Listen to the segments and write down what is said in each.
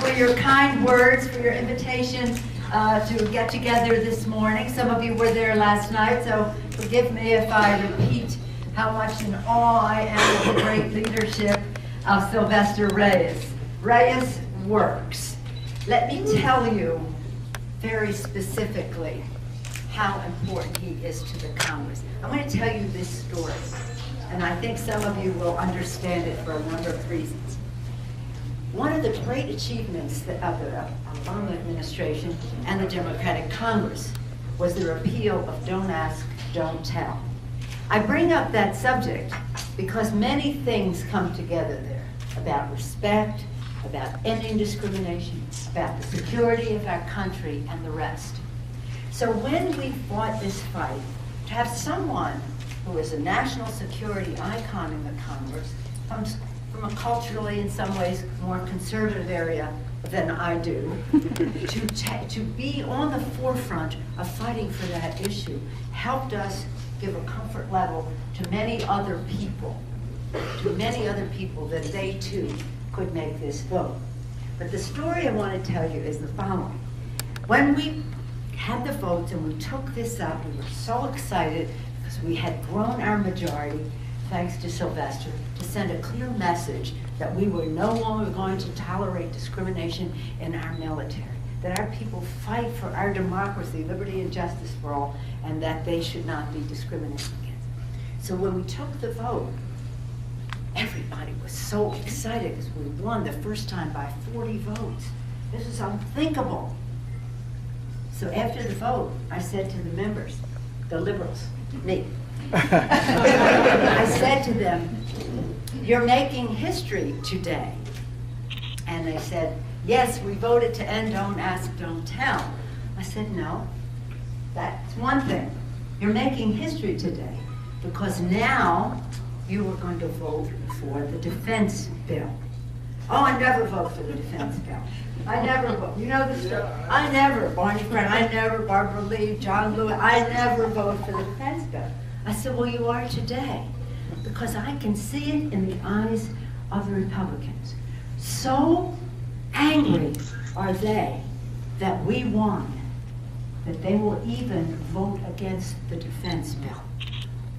for your kind words, for your invitation to get together this morning. Some of you were there last night, so forgive me if I repeat how much in awe I am of the great leadership of Sylvester Reyes. Reyes works. Let me tell you very specifically how important he is to the Congress. I'm going to tell you this story, and I think some of you will understand it for a number of reasons. One of the great achievements of the Obama administration and the Democratic Congress was the repeal of Don't Ask, Don't Tell. I bring up that subject because many things come together there about respect, about ending discrimination, about the security of our country, and the rest. So when we fought this fight, to have someone who is a national security icon in the Congress, comes from a culturally, in some ways, more conservative area than I do, to be on the forefront of fighting for that issue helped us give a comfort level to many other people that they too could make this vote. But the story I want to tell you is the following. When we had the votes and we took this up, we were so excited because we had grown our majority, thanks to Sylvester, to send a clear message that we were no longer going to tolerate discrimination in our military, that our people fight for our democracy, liberty and justice for all, and that they should not be discriminated against. So when we took the vote, everybody was so excited because we won the first time by 40 votes. This is unthinkable. So after the vote, I said to the members, the liberals, me, I said to them, you're making history today. And they said, yes, we voted to end Don't Ask, Don't Tell. I said, no, that's one thing. You're making history today because now you are going to vote for the defense bill. Oh, I never vote for the defense bill. I never vote. You know the story. I never, Barney Frank, I never, Barbara Lee, John Lewis, I never vote for the defense bill. I said, well, you are today, because I can see it in the eyes of the Republicans. So angry are they that we won, that they will even vote against the defense bill.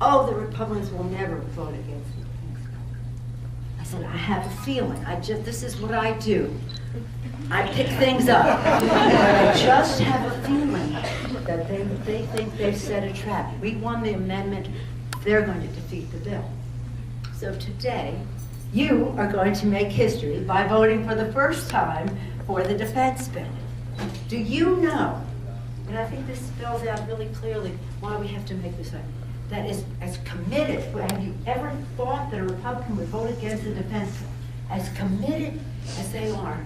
Oh, the Republicans will never vote against the defense bill. I said, I have a feeling. This is what I do. I pick things up. I just have a feeling that they think they've set a trap. We won the amendment. They're going to defeat the bill. So today, you are going to make history by voting for the first time for the defense bill. Do you know, and I think this spells out really clearly why we have to make this fight, that is as committed, have you ever thought that a Republican would vote against the defense bill? As committed as they are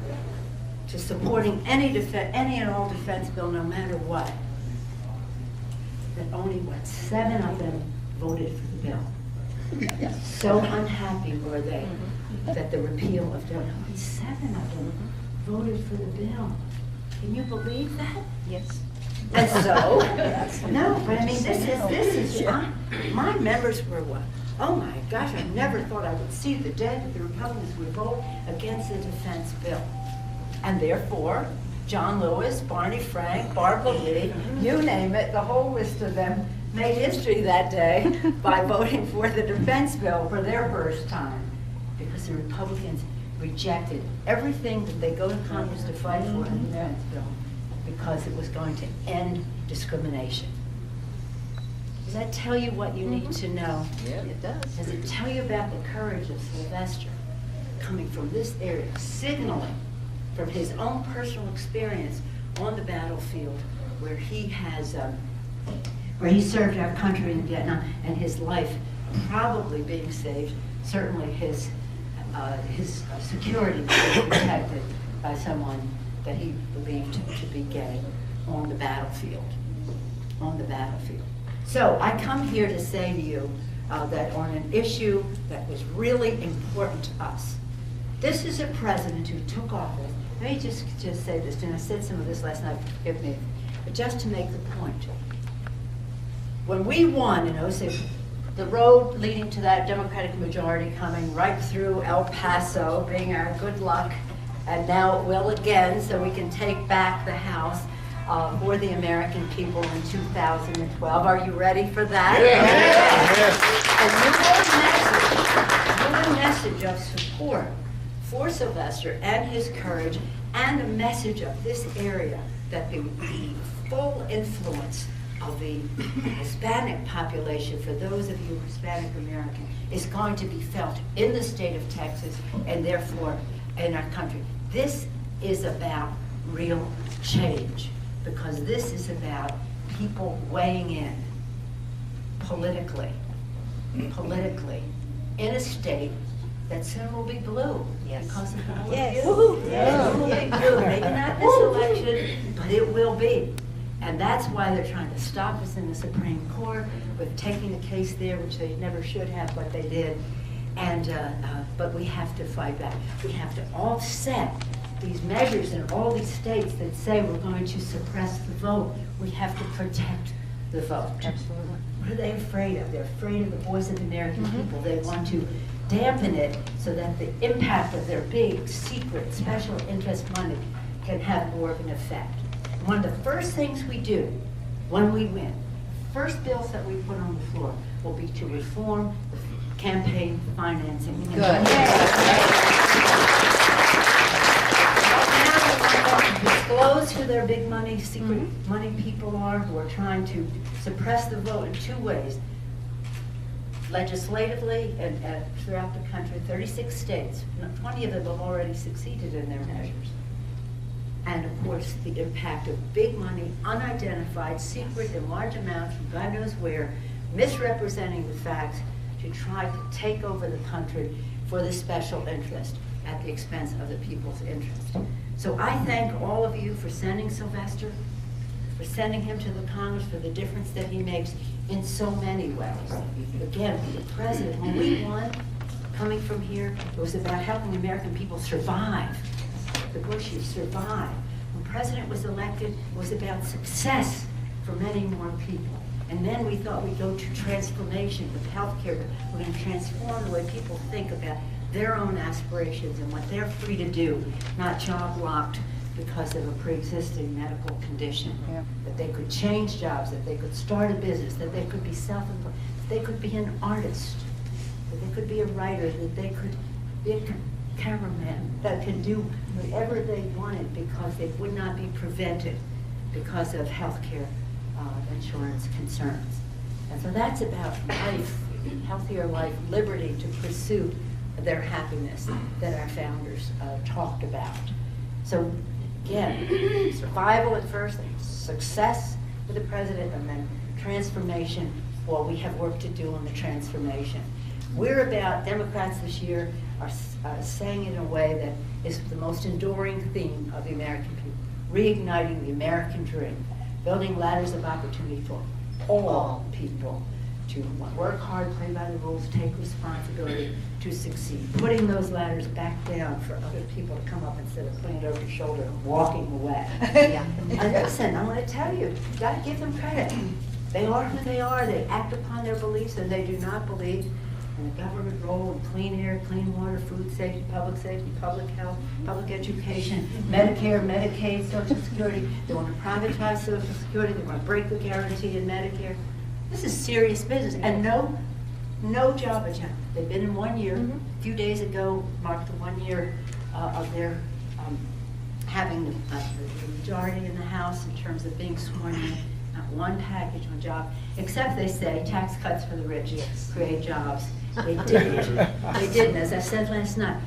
to supporting any and all defense bill, no matter what, that only, 7 of them voted for the bill. So unhappy were they that the repeal of Don't. 7 of them voted for the bill. Can you believe that? Yes. And so, no, but I mean, this is, my members were what? Oh my gosh, I never thought I would see the day that the Republicans would vote against the defense bill. And therefore, John Lewis, Barney Frank, Barbara Lee, you name it, the whole list of them made history that day by voting for the defense bill for their first time. Because the Republicans rejected everything that they go to Congress to fight for in the defense bill because it was going to end discrimination. Does that tell you what you need to know? Yeah, it does. Does it tell you about the courage of Sylvester coming from this area, signaling from his own personal experience on the battlefield where he has, where he served our country in Vietnam, and his life probably being saved, certainly his security being protected by someone that he believed to be gay on the battlefield. So I come here to say to you that on an issue that was really important to us, this is a president who took office. Let me just say this, and I said some of this last night, forgive me, but just to make the point. When we won in 06, the road leading to that Democratic majority coming right through El Paso, being our good luck and now it will again, so we can take back the House for the American people in 2012. Are you ready for that? And your message of support for Sylvester and his courage, and a message of this area that the full influence of the Hispanic population, for those of you Hispanic American, is going to be felt in the state of Texas and therefore in our country. This is about real change, because this is about people weighing in politically in a state that soon will be blue. Yes. Because of all Yes. of you. Yes. It will be blue. Maybe not this election, but it will be. And that's why they're trying to stop us in the Supreme Court with taking a case there, which they never should have, but they did. And but we have to fight back. We have to offset these measures in all these states that say we're going to suppress the vote. We have to protect the vote. Absolutely. What are they afraid of? They're afraid of the voice of the American people. They want to dampen it so that the impact of their big, secret, special interest money can have more of an effect. One of the first things we do when we win, first bills that we put on the floor will be to reform the campaign financing. Good. Disclose who their big money, secret money people are, who are trying to suppress the vote in two ways. Legislatively and throughout the country, 36 states, 20 of them have already succeeded in their measures. And of course, the impact of big money, unidentified, secret in large amounts from God knows where, misrepresenting the facts to try to take over the country for the special interest at the expense of the people's interest. So I thank all of you for sending Sylvester, for sending him to the Congress, for the difference that he makes in so many ways. Again, the president, when we won, coming from here, it was about helping the American people survive. The Bushes survive. When the president was elected, it was about success for many more people. And then we thought we'd go to transformation with healthcare. We're going to transform the way people think about their own aspirations and what they're free to do, not job locked because of a pre-existing medical condition. Yeah. That they could change jobs, that they could start a business, that they could be self-employed, that they could be an artist, that they could be a writer, that they could be a cameraman, that could do whatever they wanted because they would not be prevented because of healthcare insurance concerns. And so that's about life, healthier life, liberty to pursue their happiness that our founders talked about. So again, survival at first, success with the president, and then transformation. Well, we have work to do on the transformation. We're about, Democrats this year are saying in a way that is the most enduring theme of the American people, reigniting the American dream, building ladders of opportunity for all people to work hard, play by the rules, take responsibility to succeed. Putting those ladders back down for other people to come up instead of putting it over your shoulder and walking away. Yeah. And listen, I want to tell you, you've got to give them credit. They are who they are. They act upon their beliefs, and they do not believe in the government role in clean air, clean water, food safety, public health, public education, Medicare, Medicaid, Social Security. They want to privatize Social Security. They want to break the guarantee in Medicare. This is serious business, and no job attempt. They've been in 1 year. A few days ago marked the 1 year of their having the majority in the House in terms of being sworn in. Not one package, one job, except they say tax cuts for the rich create jobs. They didn't. They didn't. As I said last night,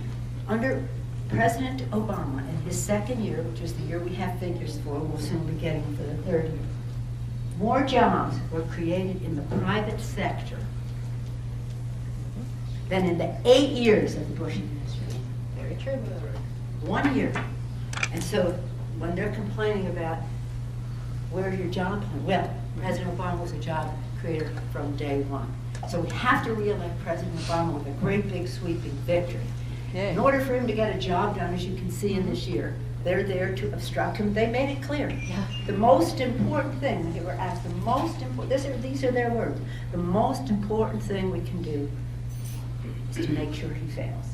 under President Obama in his second year, which is the year we have figures for, we'll soon be getting for the third year, more jobs were created in the private sector than in the 8 years of the Bush administration. Very true. 1 year. And so when they're complaining about where's your job, well, President Obama was a job creator from day one. So we have to re-elect President Obama with a great big sweeping victory. Yeah. In order for him to get a job done, as you can see in this year, they're there to obstruct him. They made it clear. Yeah. The most important thing, they were asked, the most important, these are their words, the most important thing we can do is to make sure he fails.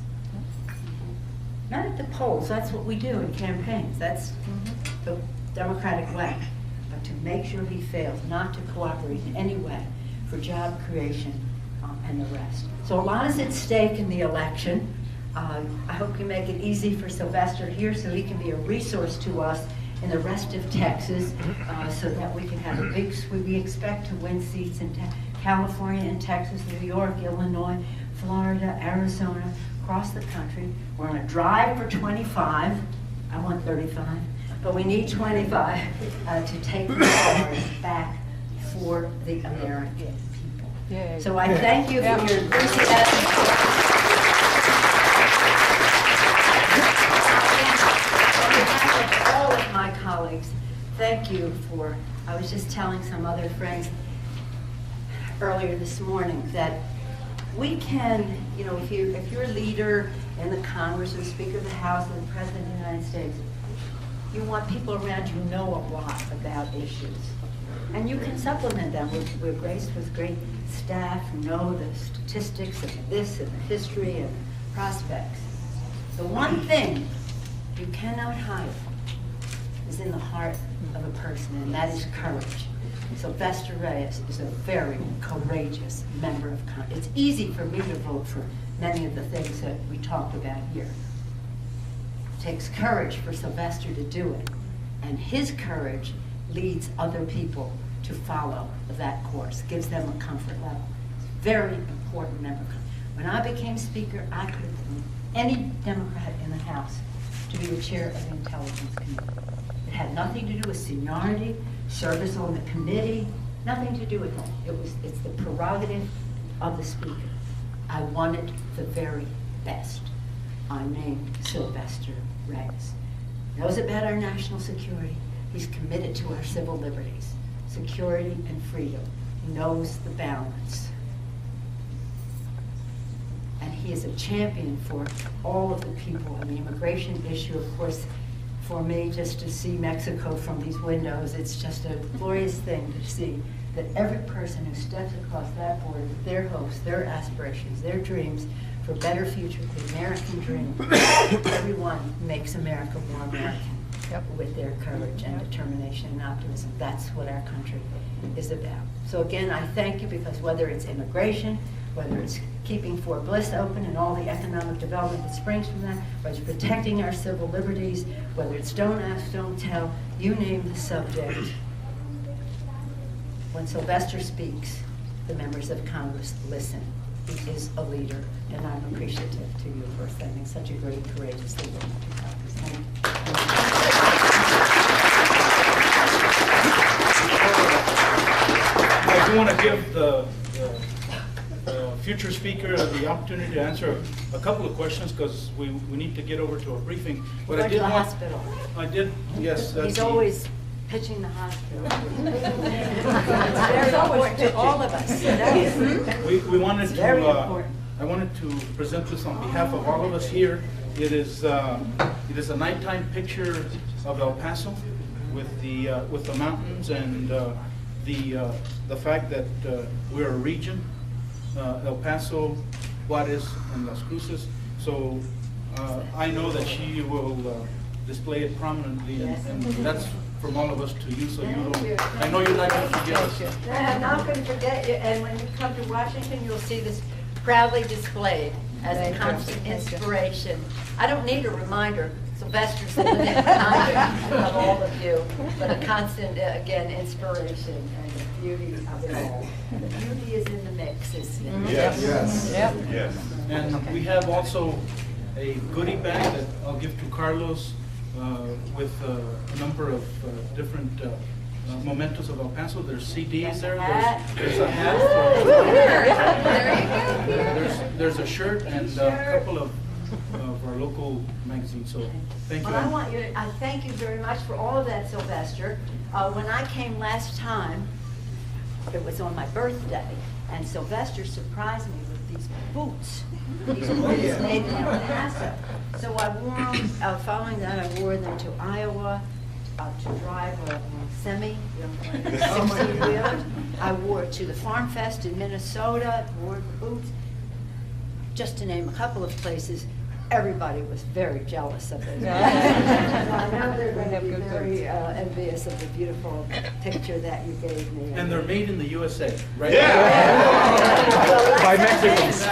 not at the polls, that's what we do in campaigns, that's the democratic way, but to make sure he fails, not to cooperate in any way for job creation and the rest. So a lot is at stake in the election. I hope you make it easy for Sylvester here so he can be a resource to us in the rest of Texas, so that we can have a big sweep. We expect to win seats in California and Texas, New York, Illinois, Florida, Arizona, across the country. We're on a drive for 25. I want 35, but we need 25 to take the power back for the American people. Yay. So I thank you for your enthusiasm. All of my colleagues, thank you for, I was just telling some other friends earlier this morning that we can, you know, if you're a leader in the Congress or Speaker of the House or the President of the United States, you want people around you who know a lot about issues. And you can supplement them. We're graced with great staff who know the statistics and this and the history and the prospects. The one thing you cannot hide is in the heart of a person, and that is courage. Sylvester Reyes is a very courageous member of Congress. It's easy for me to vote for many of the things that we talked about here. It takes courage for Sylvester to do it, and his courage leads other people to follow that course, gives them a comfort level. It's a very important member. When I became Speaker, I could have been any Democrat in the House to be the chair of the Intelligence Committee. It had nothing to do with seniority, service on the committee, nothing to do with that. It's the prerogative of the Speaker. I wanted the very best. I named Sylvester Reyes. He knows about our national security. He's committed to our civil liberties, security and freedom. He knows the balance. And he is a champion for all of the people. And the immigration issue, of course, for me, just to see Mexico from these windows, it's just a glorious thing to see that every person who steps across that border with their hopes, their aspirations, their dreams for a better future, the American dream, everyone makes America more American. Yep. With their courage and determination and optimism. That's what our country is about. So again, I thank you, because whether it's immigration, whether it's keeping Fort Bliss open and all the economic development that springs from that, whether it's protecting our civil liberties, whether it's don't ask, don't tell, you name the subject. When Sylvester speaks, the members of Congress listen. He is a leader, and I'm appreciative to you for sending such a great, courageous leader to Congress. Thank you. I do want to give the future speaker the opportunity to answer a couple of questions, because we need to get over to a briefing. But I did want, hospital. I did, yes. He's always pitching the hospital. It's very important to all of us. We wanted to. I wanted to present this on behalf of all of us here. It is a nighttime picture of El Paso with the mountains and the fact that we're a region, El Paso, Juarez, and Las Cruces. So I know that she will display it prominently, and that's from all of us to you. So I know you're not going to forget us. I'm not going to forget you. And when you come to Washington, you'll see this proudly displayed as a constant inspiration. I don't need a reminder. Sylvester's the living reminder of all of you, but a constant, again, inspiration and the beauty of it all. The beauty is in the mix, isn't it? Yes. Yes. Yep. Yes. And we have also a goodie bag that I'll give to Carlos with a number of different mementos of El Paso. There's CDs there. There's a hat. There's a shirt and a couple of our local magazines. So thank you. Well, I thank you very much for all of that, Sylvester. When I came last time, it was on my birthday, and Sylvester surprised me with these boots. These boots made in El Paso. So I wore them, following that, I wore them to Iowa to drive a semi, 16-wheeler. I wore it to the Farm Fest in Minnesota, wore the boots, just to name a couple of places. everybody was very jealous of it. I know they're going to be very envious of the beautiful picture that you gave me. And they're made in the USA, right? By Mexicans.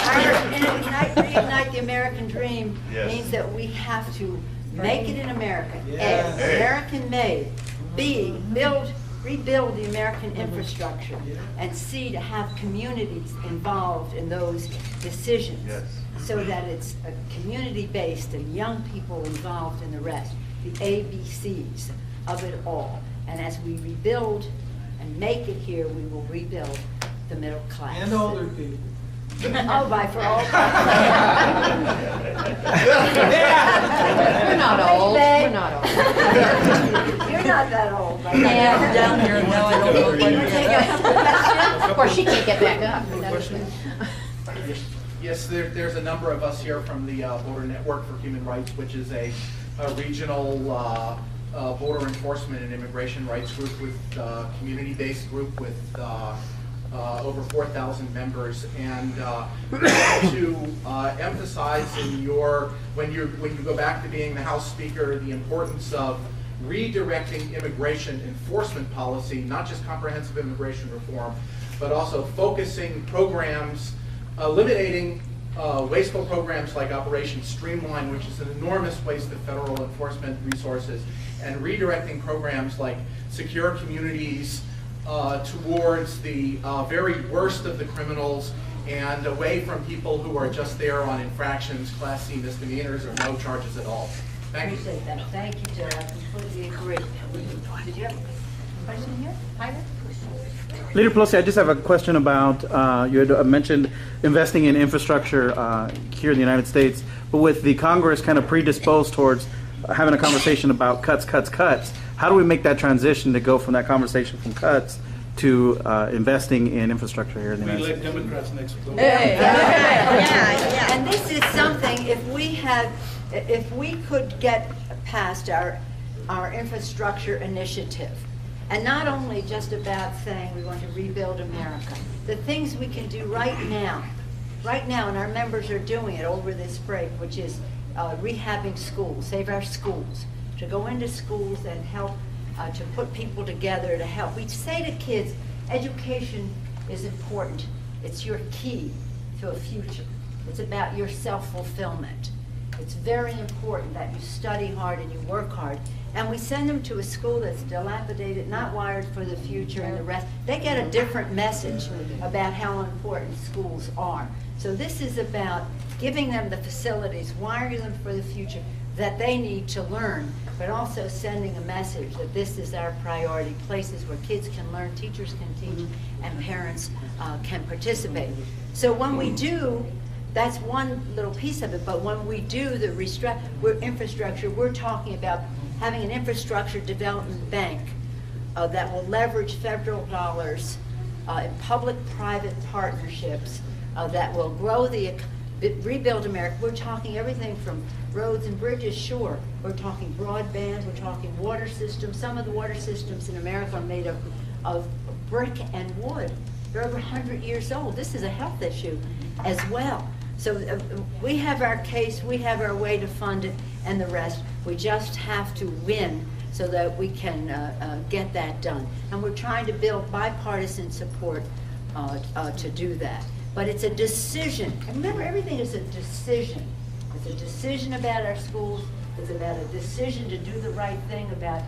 Reignite the American dream means that we have to make it in America. A, American made. B, rebuild the American infrastructure. And C, to have communities involved in those decisions. So that it's community-based and young people involved in the rest. The ABCs of it all. And as we rebuild and make it here, we will rebuild the middle class. And older people. Oh, for all. We're not old. We're not old. You're not that old. But Yeah, down here now I don't look like that. Of course, she can't get back up. Yes, there's a number of us here from the Voter Network for Human Rights, which is a regional voter enforcement and immigration rights group with community-based group with over 4,000 members, and to emphasize in when you go back to being the House Speaker, the importance of redirecting immigration enforcement policy, not just comprehensive immigration reform, but also focusing programs, eliminating wasteful programs like Operation Streamline, which is an enormous waste of federal enforcement resources, and redirecting programs like Secure Communities towards the very worst of the criminals and away from people who are just there on infractions, Class C misdemeanors, or no charges at all. Thank you. Appreciate that. Thank you, Joe. I completely agree. Did you have a question here? Jaime? Leader Pelosi, I just have a question about, you had mentioned investing in infrastructure here in the United States, but with the Congress kind of predisposed towards having a conversation about cuts, how do we make that transition to go from that conversation from cuts to investing in infrastructure here in the We United let States? Democrats next vote. And this is something, if we could get past our infrastructure initiative, and not only just about saying we want to rebuild America, the things we can do right now, and our members are doing it over this break, which is rehabbing schools, save our schools, to go into schools and help to put people together to help. We say to kids, education is important. It's your key to a future. It's about your self-fulfillment. It's very important that you study hard and you work hard. And we send them to a school that's dilapidated, not wired for the future and the rest. They get a different message about how important schools are. So this is about giving them the facilities, wiring them for the future that they need to learn, but also sending a message that this is our priority, places where kids can learn, teachers can teach, and parents can participate. So when we do, that's one little piece of it, but when we do the infrastructure, we're talking about having an infrastructure development bank that will leverage federal dollars in public-private partnerships that will grow rebuild America. We're talking everything from roads and bridges, sure. We're talking broadband, we're talking water systems. Some of the water systems in America are made of brick and wood. They're over 100 years old. This is a health issue as well. So we have our case, we have our way to fund it, and the rest. We just have to win so that we can get that done. And we're trying to build bipartisan support to do that. But it's a decision. And remember, everything is a decision. It's a decision about our schools. It's about a decision to do the right thing about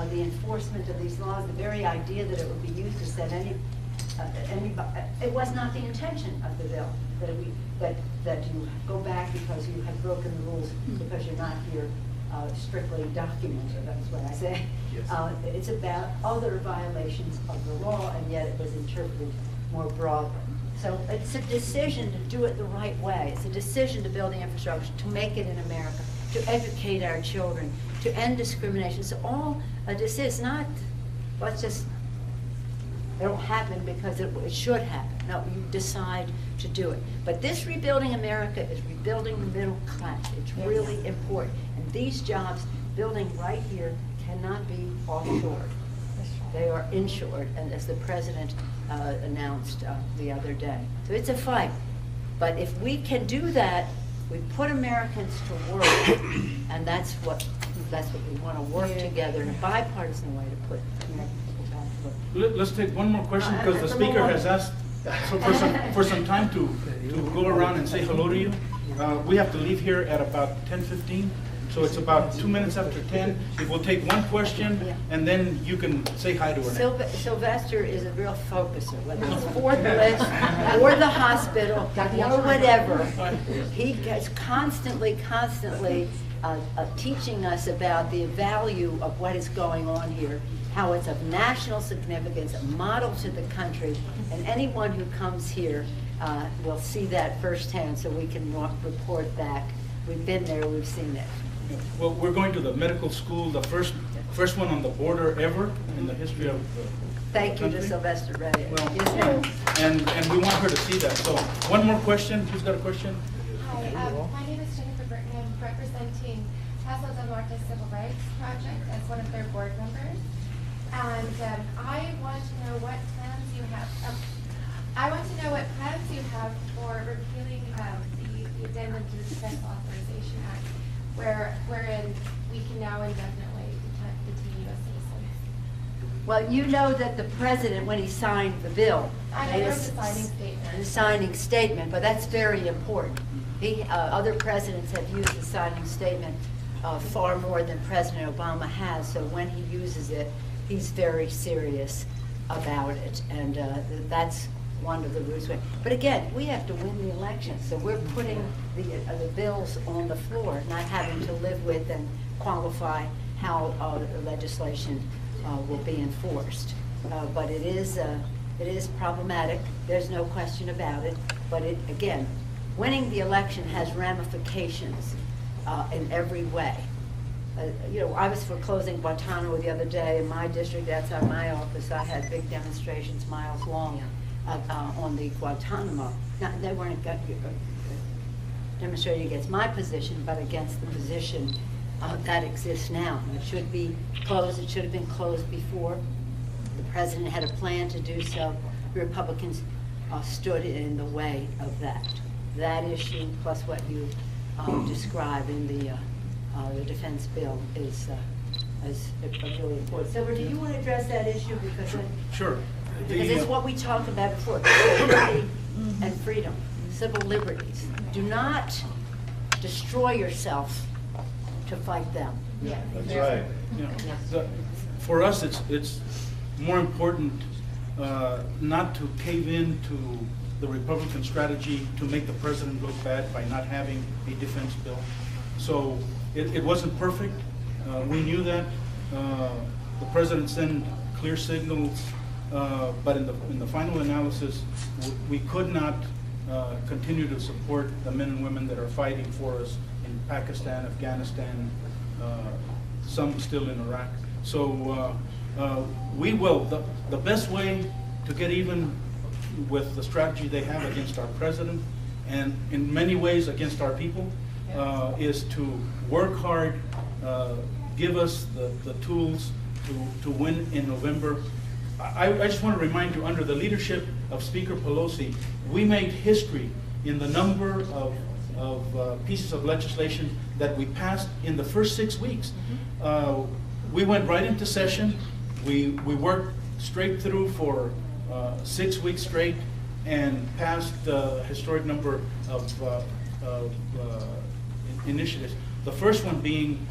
the enforcement of these laws. The very idea that it would be used to set it was not the intention of the bill that you go back because you have broken the rules because you're not here strictly documented. That's what I say. Yes. It's about other violations of the law, and yet it was interpreted more broadly. So it's a decision to do it the right way. It's a decision to build the infrastructure, to make it in America, to educate our children, to end discrimination. So all this is not, let's just, it'll happen because it should happen. No, you decide to do it. But this rebuilding America is rebuilding the middle class. It's really important. And these jobs, building right here, cannot be offshored. They are insured, and as the president announced the other day. So it's a fight. But if we can do that, We put Americans to work, and that's what we want to work together in a bipartisan way to put American people back to work. Let's take one more question, because the speaker has asked for some time to go around and say hello to you. We have to leave here at about 10:15, so it's about 2 minutes after 10. If we'll take one question, and then you can say hi to her. Sylvester is a real focuser, whether it's Fort Bliss or the hospital or whatever. He is constantly teaching us about the value of what is going on here, how it's of national significance, a model to the country, and anyone who comes here will see that firsthand, so we can report back. We've been there, we've seen it. Well, we're going to the medical school, the first one on the border ever in the history of the Thank you to country. Sylvester Reyes. Well, Yes, ma'am. and we want her to see that. So, one more question. Who's got a question? Hi, my name is Jennifer Burton. I'm representing Paso del Norte Civil Rights Project as one of their board members. And I want to know what plans you have. For repealing the addendum to the Defense Authorization Act, wherein we can now indefinitely detain U.S. citizens. Well, you know that the president, when he signed the bill, I made know a the signing statement. the signing statement, but that's very important. Other presidents have used the signing statement far more than President Obama has, so when he uses it, he's very serious about it, and that's one of the rules. But again, we have to win the election, so we're putting the bills on the floor, not having to live with and qualify how the legislation will be enforced. But it is problematic. There's no question about it. But again, winning the election has ramifications in every way. I was for closing Guantanamo the other day in my district, outside my office. I had big demonstrations miles long on the Guantanamo. Now, they weren't demonstrating against my position, but against the position that exists now. It should be closed. It should have been closed before. The president had a plan to do so. The Republicans stood in the way of that. That issue, plus what you describe in the defense bill, is really important. Silver, do you want to address that issue? Sure. Because it's what we talked about before, liberty and freedom, civil liberties. Do not destroy yourself to fight them. Yeah. That's right. For us, it's more important not to cave in to the Republican strategy to make the president look bad by not having a defense bill. So it wasn't perfect. We knew that. The president sent clear signals, but in the final analysis, we could not continue to support the men and women that are fighting for us in Pakistan, Afghanistan, some still in Iraq. So we will. The best way to get even with the strategy they have against our president, and in many ways against our people, is to work hard, give us the tools to win in November. I just want to remind you, under the leadership of Speaker Pelosi, we made history in the number of pieces of legislation that we passed in the first 6 weeks. We went right into session. We worked straight through for 6 weeks straight and passed a historic number of initiatives. The first one being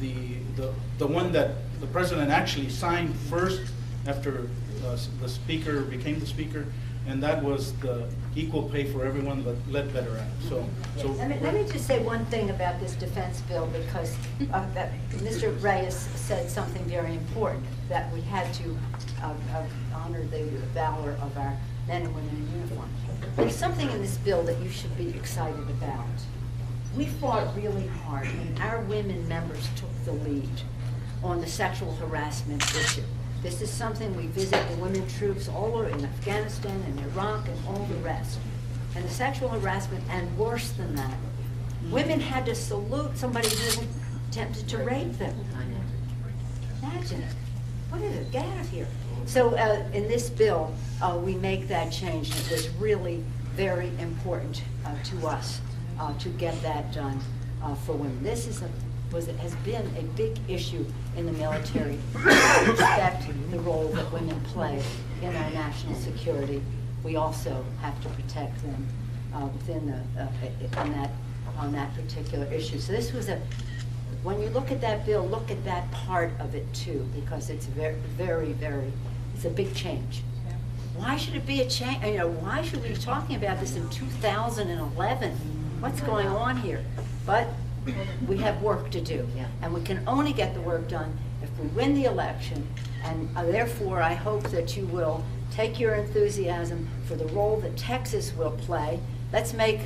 the one that the president actually signed first after the speaker became the speaker, and that was the equal pay for everyone, the Ledbetter Act. So let me just say one thing about this defense bill, because Mr. Reyes said something very important, that we had to honor the valor of our men and women in uniform. There's something in this bill that you should be excited about. We fought really hard, and our women members took the lead on the sexual harassment issue. This is something we visit the women troops all over in Afghanistan and Iraq and all the rest. And the sexual harassment, and worse than that, women had to salute somebody who attempted to rape them. Imagine it. What is it? Get out of here. So in this bill, we make that change, and it was really very important to us. to get that done for women. This is has been a big issue in the military. I respect the role that women play in our national security. We also have to protect them within on that particular issue. So this was when you look at that bill, look at that part of it too, because it's very, it's a big change. Why should it be a change? You know, why should we be talking about this in 2011? What's going on here? But we have work to do, and we can only get the work done if we win the election, and therefore I hope that you will take your enthusiasm for the role that Texas will play. Let's make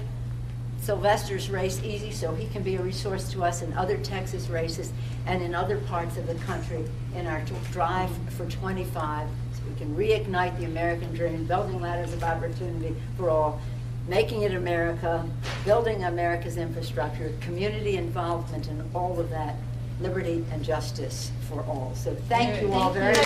Sylvester's race easy so he can be a resource to us in other Texas races and in other parts of the country in our drive for 25, so we can reignite the American dream, building ladders of opportunity for all, making it America, building America's infrastructure, community involvement, and all of that, liberty and justice for all. So thank you all very much.